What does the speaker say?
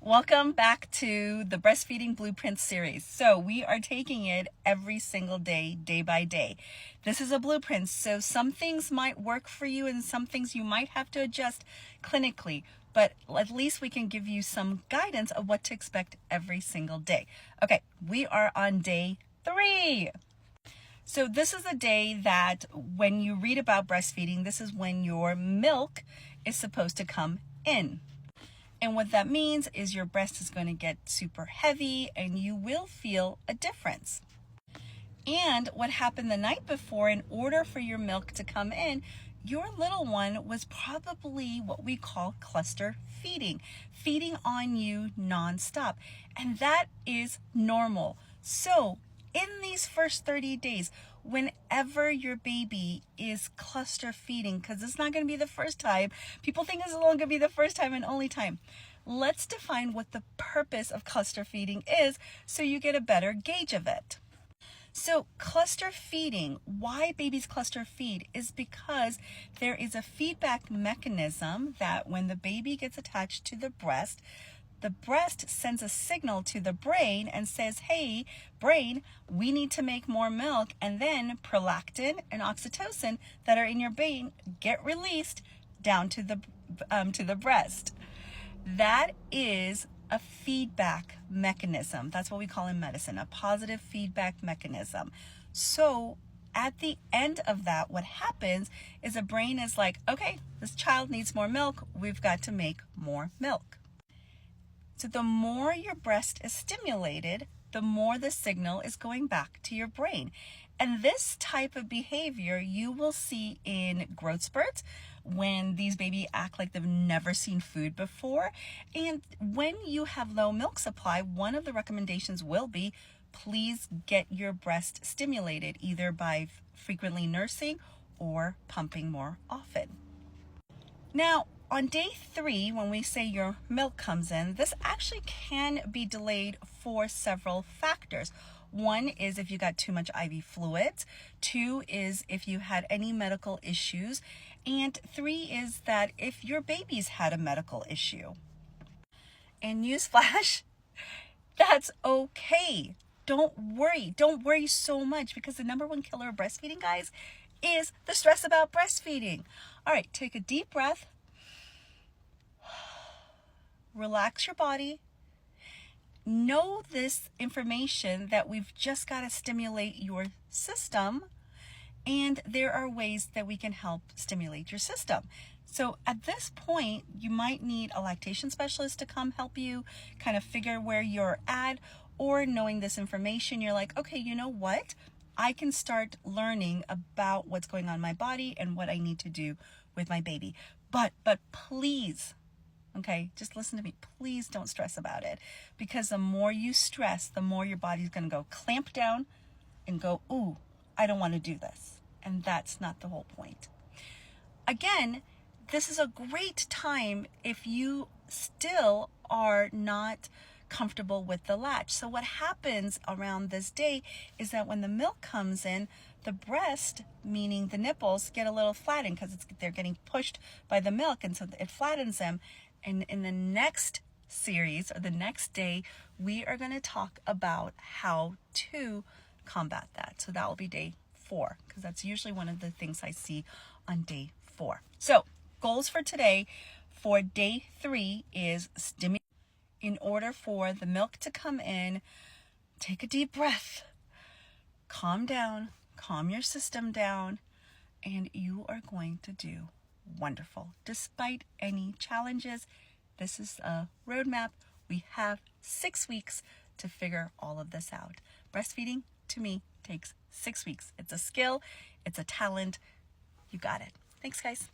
Welcome back to the Breastfeeding Blueprint series. So we are taking it every single day, day by day. This is a blueprint, so some things might work for you and some things you might have to adjust clinically, but at least we can give you some guidance of what to expect every single day. Okay, we are on day 3. So this is a day that when you read about breastfeeding, this is when your milk is supposed to come in. And what that means is your breast is going to get super heavy and you will feel a difference. And what happened the night before, in order for your milk to come in, your little one was probably what we call cluster feeding on you nonstop. And that is normal. So in these first 30 days, whenever your baby is cluster feeding, because it's not going to be the first time, people think it's only going to be the first time and only time. Let's define what the purpose of cluster feeding is so you get a better gauge of it. So cluster feeding, why babies cluster feed, is because there is a feedback mechanism that when the baby gets attached to the breast sends a signal to the brain and says, hey, brain, we need to make more milk. And then prolactin and oxytocin that are in your brain get released down to the breast. That is a feedback mechanism. That's what we call in medicine, a positive feedback mechanism. So at the end of that, what happens is the brain is like, okay, this child needs more milk. We've got to make more milk. So the more your breast is stimulated, the more the signal is going back to your brain. And this type of behavior you will see in growth spurts when these babies act like they've never seen food before. And when you have low milk supply, one of the recommendations will be, please get your breast stimulated either by frequently nursing or pumping more often. Now, on day 3, when we say your milk comes in, this actually can be delayed for several factors. 1 is if you got too much IV fluids. 2 is if you had any medical issues. And 3 is that if your baby's had a medical issue. And newsflash, that's okay. Don't worry so much, because the number 1 killer of breastfeeding, guys, is the stress about breastfeeding. All right, take a deep breath. Relax your body. Know this information that we've just got to stimulate your system, and there are ways that we can help stimulate your system. So at this point, you might need a lactation specialist to come help you kind of figure where you're at, or knowing this information, you're like, okay, you know what? I can start learning about what's going on in my body and what I need to do with my baby. But please, okay, just listen to me. Please don't stress about it, because the more you stress, the more your body's going to go clamp down and go, ooh, I don't want to do this. And that's not the whole point. Again, this is a great time if you still are not comfortable with the latch. So what happens around this day is that when the milk comes in, the breast, meaning the nipples, get a little flattened because they're getting pushed by the milk, and so it flattens them. And in the next series, or the next day, we are going to talk about how to combat that. So that will be day 4, because that's usually one of the things I see on day 4. So goals for today, for day 3, is stimulate. In order for the milk to come in, take a deep breath, calm down, calm your system down, and you are going to do wonderful. Despite any challenges, this is a roadmap. We have 6 weeks to figure all of this out. Breastfeeding, to me, takes 6 weeks. It's a skill. It's a talent. You got it. Thanks, guys.